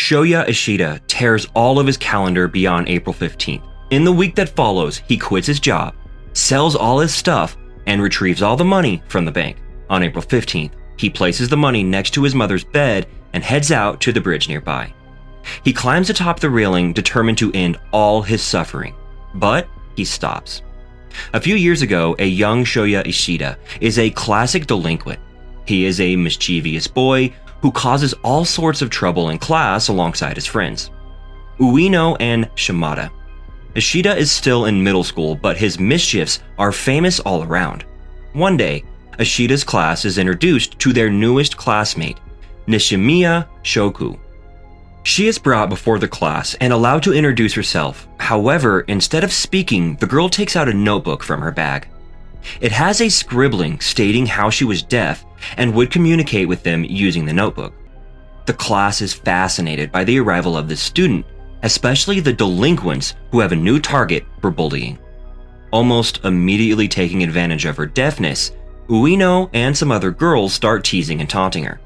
Shoya Ishida tears all of his calendar beyond April 15th. In the week that follows, he quits his job, sells all his stuff, and retrieves all the money from the bank. On April 15th, he places the money next to his mother's bed and heads out to the bridge nearby. He climbs atop the railing, determined to end all his suffering, but he stops. A few years ago, a young Shoya Ishida is a classic delinquent. He is a mischievous boy who causes all sorts of trouble in class alongside his friends. Ueno and Shimada. Ishida is still in middle school, but his mischiefs are famous all around. One day, Ishida's class is introduced to their newest classmate, Nishimiya Shoku. She is brought before the class and allowed to introduce herself. However, instead of speaking, the girl takes out a notebook from her bag. It has a scribbling stating how she was deaf and would communicate with them using the notebook. The class is fascinated by the arrival of this student, especially the delinquents who have a new target for bullying. Almost immediately taking advantage of her deafness, Ueno and some other girls start teasing and taunting her.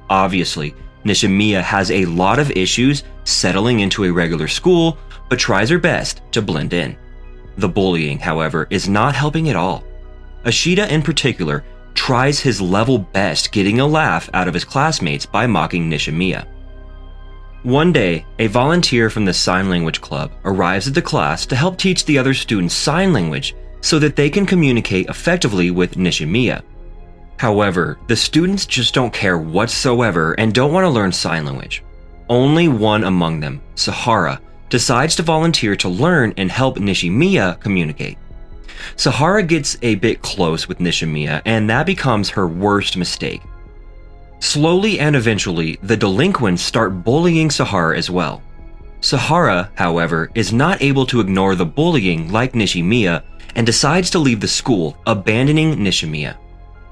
Obviously, Nishimiya has a lot of issues settling into a regular school, but tries her best to blend in. The bullying, however, is not helping at all. Ishida in particular tries his level best getting a laugh out of his classmates by mocking Nishimiya. One day, a volunteer from the sign language club arrives at the class to help teach the other students sign language so that they can communicate effectively with Nishimiya. However, the students just don't care whatsoever and don't want to learn sign language. Only one among them, Sahara, decides to volunteer to learn and help Nishimiya communicate. Sahara gets a bit close with Nishimiya, and that becomes her worst mistake. Slowly and eventually, the delinquents start bullying Sahara as well. Sahara, however, is not able to ignore the bullying like Nishimiya and decides to leave the school, abandoning Nishimiya.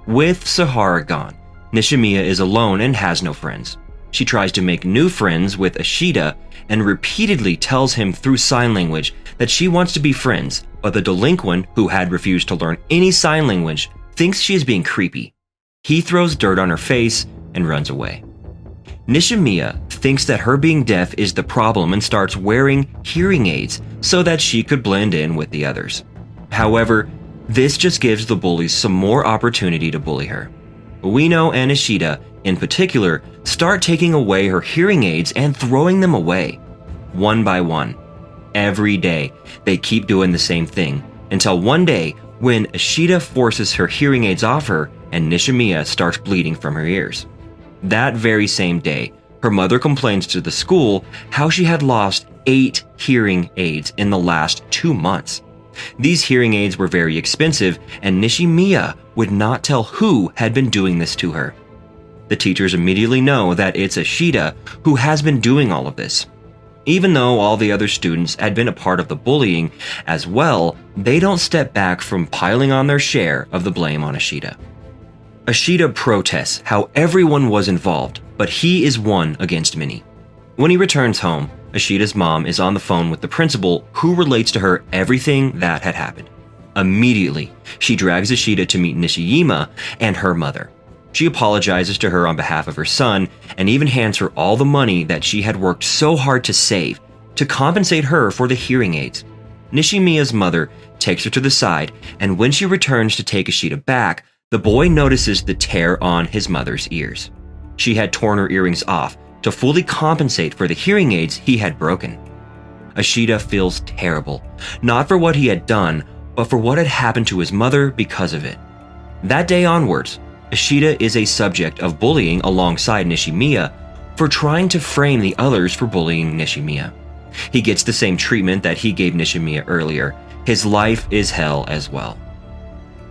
With Sahara gone, Nishimiya is alone and has no friends. She tries to make new friends with Ishida and repeatedly tells him through sign language that she wants to be friends, but the delinquent, who had refused to learn any sign language, thinks she is being creepy. He throws dirt on her face and runs away. Nishimiya thinks that her being deaf is the problem and starts wearing hearing aids so that she could blend in with the others. However, this just gives the bullies some more opportunity to bully her. Ueno and Ishida, in particular, start taking away her hearing aids and throwing them away, one by one. Every day, they keep doing the same thing, until one day when Ishida forces her hearing aids off her and Nishimiya starts bleeding from her ears. That very same day, her mother complains to the school how she had lost 8 hearing aids in the last 2 months. These hearing aids were very expensive, and Nishimiya would not tell who had been doing this to her. The teachers immediately know that it's Ishida who has been doing all of this. Even though all the other students had been a part of the bullying as well, they don't step back from piling on their share of the blame on Ishida. Ishida protests how everyone was involved, but he is one against many. When he returns home, Ishida's mom is on the phone with the principal, who relates to her everything that had happened. Immediately, she drags Ishida to meet Nishiyama and her mother. She apologizes to her on behalf of her son and even hands her all the money that she had worked so hard to save to compensate her for the hearing aids. Nishimiya's mother takes her to the side, and when she returns to take Ishida back, the boy notices the tear on his mother's ears. She had torn her earrings off to fully compensate for the hearing aids he had broken. Ishida feels terrible, not for what he had done, but for what had happened to his mother because of it. That day onwards, Ishida is a subject of bullying alongside Nishimiya for trying to frame the others for bullying Nishimiya. He gets the same treatment that he gave Nishimiya earlier. His life is hell as well.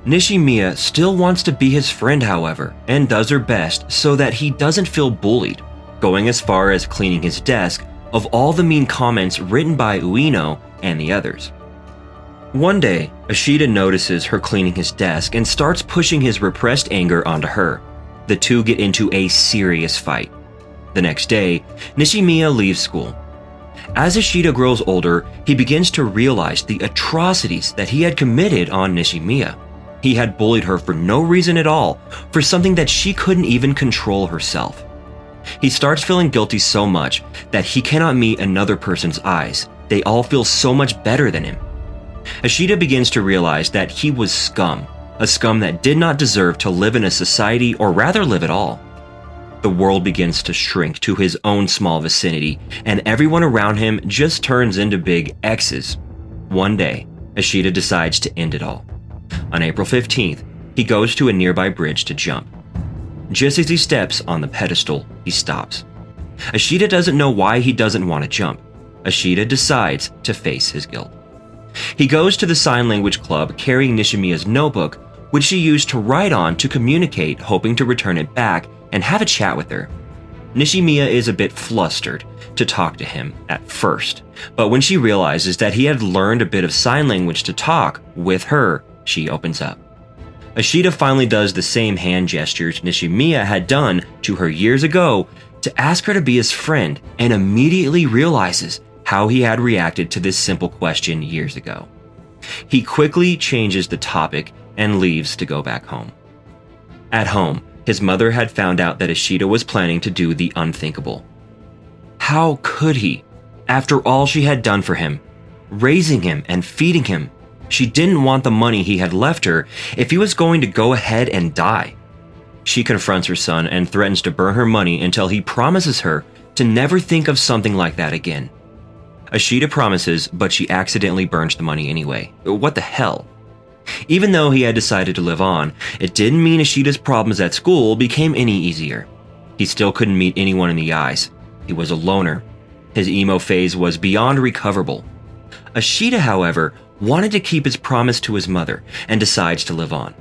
Nishimiya still wants to be his friend, however, and does her best so that he doesn't feel bullied, going as far as cleaning his desk of all the mean comments written by Ueno and the others. One day, Ishida notices her cleaning his desk and starts pushing his repressed anger onto her. The two get into a serious fight. The next day, Nishimiya leaves school. As Ishida grows older, he begins to realize the atrocities that he had committed on Nishimiya. He had bullied her for no reason at all, for something that she couldn't even control herself. He starts feeling guilty so much that he cannot meet another person's eyes. They all feel so much better than him. Ashita begins to realize that he was scum, a scum that did not deserve to live in a society or rather live at all. The world begins to shrink to his own small vicinity, and everyone around him just turns into big X's. One day, Ashita decides to end it all. On April 15th, he goes to a nearby bridge to jump. Just as he steps on the pedestal, he stops. Ashita doesn't know why he doesn't want to jump. Ashita decides to face his guilt. He goes to the sign language club carrying Nishimiya's notebook, which she used to write on to communicate, hoping to return it back and have a chat with her. Nishimiya is a bit flustered to talk to him at first, but when she realizes that he had learned a bit of sign language to talk with her, she opens up. Ashita finally does the same hand gestures Nishimiya had done to her years ago to ask her to be his friend, and immediately realizes how he had reacted to this simple question years ago. He quickly changes the topic and leaves to go back home. At home, his mother had found out that Ashita was planning to do the unthinkable. How could he? After all she had done for him, raising him and feeding him, she didn't want the money he had left her if he was going to go ahead and die. She confronts her son and threatens to burn her money until he promises her to never think of something like that again. Ashita promises, but she accidentally burns the money anyway. What the hell? Even though he had decided to live on, it didn't mean Ashita's problems at school became any easier. He still couldn't meet anyone in the eyes. He was a loner. His emo phase was beyond recoverable. Ashita, however, wanted to keep his promise to his mother and decides to live on.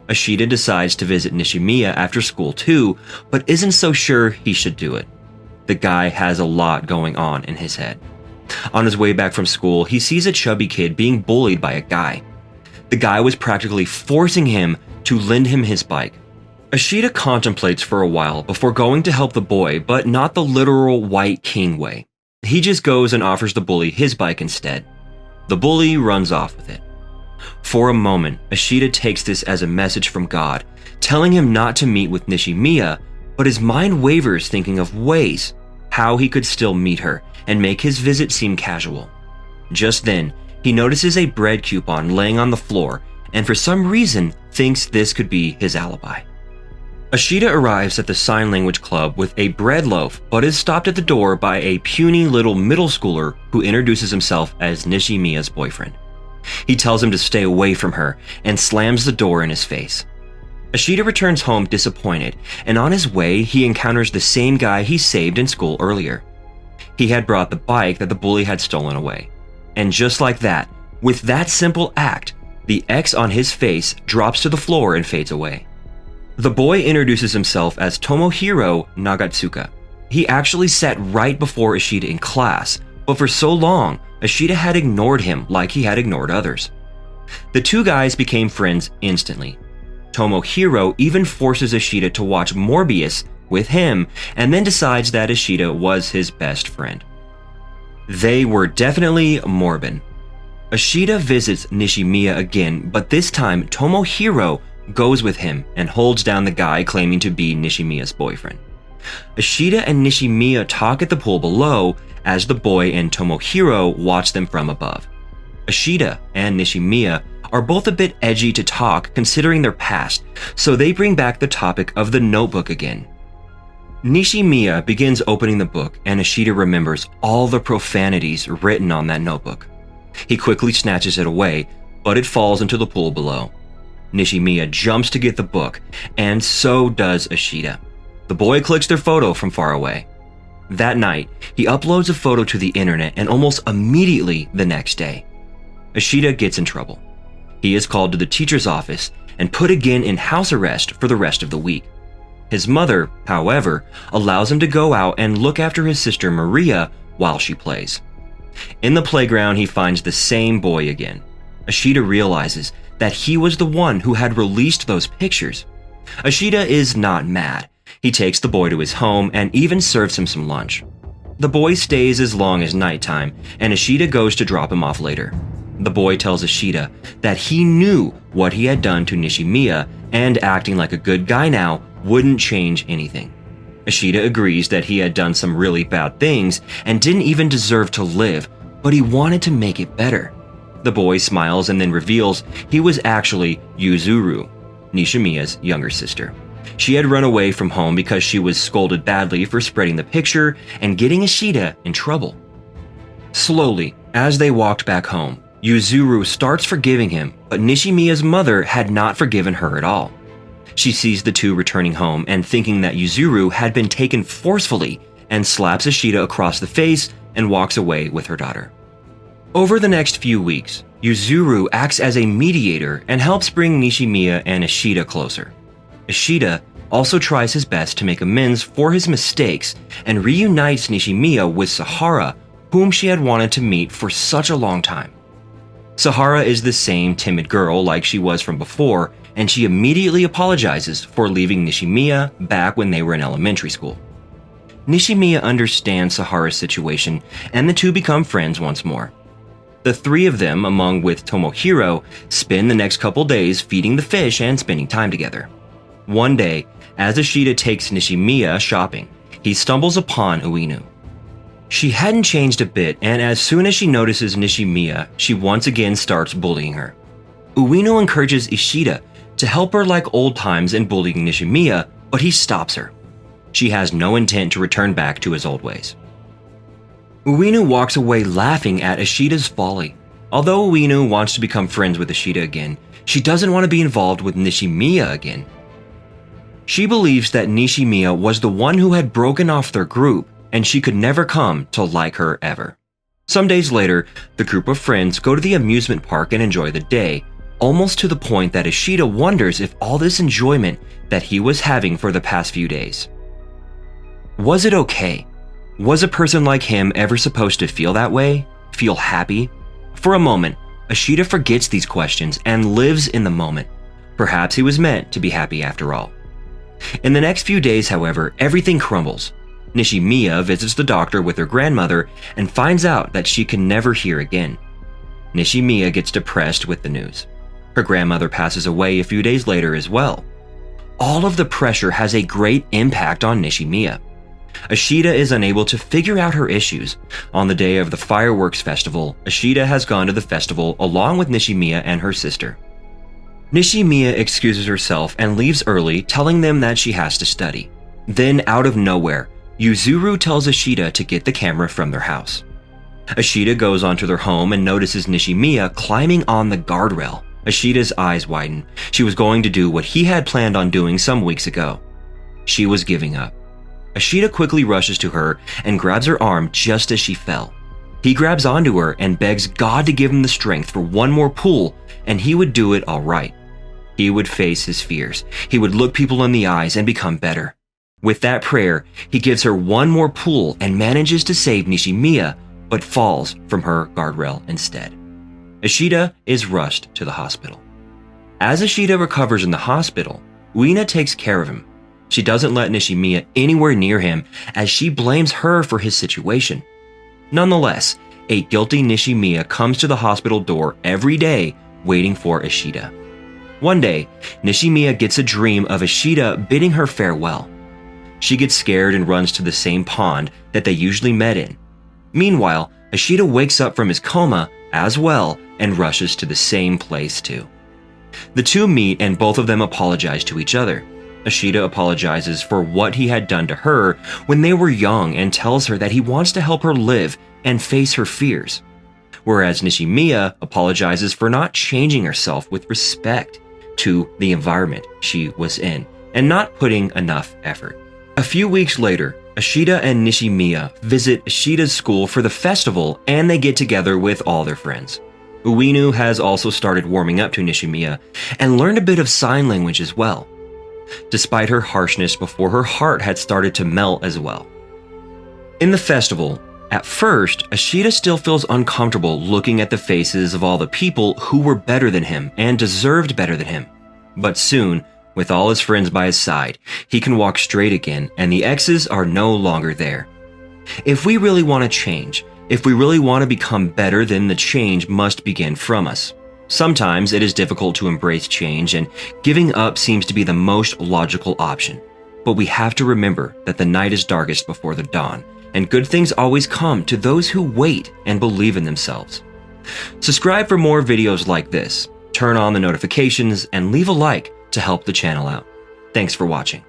Ashita decides to visit Nishimiya after school too, but isn't so sure he should do it. The guy has a lot going on in his head. On his way back from school, he sees a chubby kid being bullied by a guy. The guy was practically forcing him to lend him his bike. Ashita contemplates for a while before going to help the boy, but not the literal White King way. He just goes and offers the bully his bike instead. The bully runs off with it. For a moment, Ashita takes this as a message from God, telling him not to meet with Nishimiya, but his mind wavers thinking of ways how he could still meet her and make his visit seem casual. Just then, he notices a bread coupon laying on the floor and for some reason thinks this could be his alibi. Ashita arrives at the sign language club with a bread loaf but is stopped at the door by a puny little middle schooler who introduces himself as Nishimiya's boyfriend. He tells him to stay away from her and slams the door in his face. Ashita returns home disappointed, and on his way he encounters the same guy he saved in school earlier. He had brought the bike that the bully had stolen away. And just like that, with that simple act, the X on his face drops to the floor and fades away. The boy introduces himself as Tomohiro Nagatsuka. He actually sat right before Ashita in class, but for so long, Ashita had ignored him like he had ignored others. The two guys became friends instantly. Tomohiro even forces Ashita to watch Morbius with him and then decides that Ashita was his best friend. They were definitely morbid. Ashita visits Nishimiya again, but this time Tomohiro goes with him and holds down the guy claiming to be Nishimiya's boyfriend. Ashita and Nishimiya talk at the pool below as the boy and Tomohiro watch them from above. Ashita and Nishimiya are both a bit edgy to talk considering their past, so they bring back the topic of the notebook again. Nishimiya begins opening the book and Ashita remembers all the profanities written on that notebook. He quickly snatches it away, but it falls into the pool below. Nishimiya jumps to get the book, and so does Ashita. The boy clicks their photo from far away. That night, he uploads a photo to the internet and almost immediately the next day, Ashita gets in trouble. He is called to the teacher's office and put again in house arrest for the rest of the week. His mother, however, allows him to go out and look after his sister Maria while she plays. In the playground, he finds the same boy again. Ashita realizes that he was the one who had released those pictures. Ashita is not mad. He takes the boy to his home and even serves him some lunch. The boy stays as long as nighttime, and Ashita goes to drop him off later. The boy tells Ashita that he knew what he had done to Nishimiya, and acting like a good guy now wouldn't change anything. Ishida agrees that he had done some really bad things and didn't even deserve to live, but he wanted to make it better. The boy smiles and then reveals he was actually Yuzuru, Nishimiya's younger sister. She had run away from home because she was scolded badly for spreading the picture and getting Ishida in trouble. Slowly, as they walked back home, Yuzuru starts forgiving him, but Nishimiya's mother had not forgiven her at all. She sees the two returning home and thinking that Yuzuru had been taken forcefully and slaps Ishida across the face and walks away with her daughter. Over the next few weeks, Yuzuru acts as a mediator and helps bring Nishimiya and Ishida closer. Ishida also tries his best to make amends for his mistakes and reunites Nishimiya with Sahara, whom she had wanted to meet for such a long time. Sahara is the same timid girl like she was from before, and she immediately apologizes for leaving Nishimiya back when they were in elementary school. Nishimiya understands Sahara's situation, and the two become friends once more. The three of them, along with Tomohiro, spend the next couple days feeding the fish and spending time together. One day, as Ishida takes Nishimiya shopping, he stumbles upon Ueno. She hadn't changed a bit, and as soon as she notices Nishimiya, she once again starts bullying her. Ueno encourages Ishida to help her like old times in bullying Nishimiya, but he stops her. She has no intent to return back to his old ways. Ueno walks away laughing at Ishida's folly. Although Ueno wants to become friends with Ishida again, she doesn't want to be involved with Nishimiya again. She believes that Nishimiya was the one who had broken off their group, and she could never come to like her ever. Some days later, the group of friends go to the amusement park and enjoy the day, almost to the point that Ishida wonders if all this enjoyment that he was having for the past few days. Was it okay? Was a person like him ever supposed to feel that way? Feel happy? For a moment, Ishida forgets these questions and lives in the moment. Perhaps he was meant to be happy after all. In the next few days, however, everything crumbles. Nishimiya visits the doctor with her grandmother and finds out that she can never hear again. Nishimiya gets depressed with the news. Her grandmother passes away a few days later as well. All of the pressure has a great impact on Nishimiya. Ishida is unable to figure out her issues. On the day of the fireworks festival, Ishida has gone to the festival along with Nishimiya and her sister. Nishimiya excuses herself and leaves early, telling them that she has to study. Then, out of nowhere, Yuzuru tells Ishida to get the camera from their house. Ishida goes onto their home and notices Nishimiya climbing on the guardrail. Ishida's eyes widen. She was going to do what he had planned on doing some weeks ago. She was giving up. Ishida quickly rushes to her and grabs her arm just as she fell. He grabs onto her and begs God to give him the strength for one more pull, and he would do it all right. He would face his fears. He would look people in the eyes and become better. With that prayer, he gives her one more pull and manages to save Nishimiya, but falls from her guardrail instead. Ishida is rushed to the hospital. As Ishida recovers in the hospital, Ueno takes care of him. She doesn't let Nishimiya anywhere near him as she blames her for his situation. Nonetheless, a guilty Nishimiya comes to the hospital door every day waiting for Ishida. One day, Nishimiya gets a dream of Ishida bidding her farewell. She gets scared and runs to the same pond that they usually met in. Meanwhile, Ishida wakes up from his coma as well and rushes to the same place too. The two meet and both of them apologize to each other. Ishida apologizes for what he had done to her when they were young and tells her that he wants to help her live and face her fears. Whereas Nishimiya apologizes for not changing herself with respect to the environment she was in and not putting enough effort. A few weeks later, Ishida and Nishimiya visit Ishida's school for the festival and they get together with all their friends. Ueno has also started warming up to Nishimiya and learned a bit of sign language as well. Despite her harshness before, her heart had started to melt as well. In the festival, at first, Ishida still feels uncomfortable looking at the faces of all the people who were better than him and deserved better than him. But soon, with all his friends by his side, he can walk straight again and the exes are no longer there. If we really want to change, if we really want to become better, then the change must begin from us. Sometimes it is difficult to embrace change and giving up seems to be the most logical option. But we have to remember that the night is darkest before the dawn, and good things always come to those who wait and believe in themselves. Subscribe for more videos like this, turn on the notifications, and leave a like to help the channel out. Thanks for watching.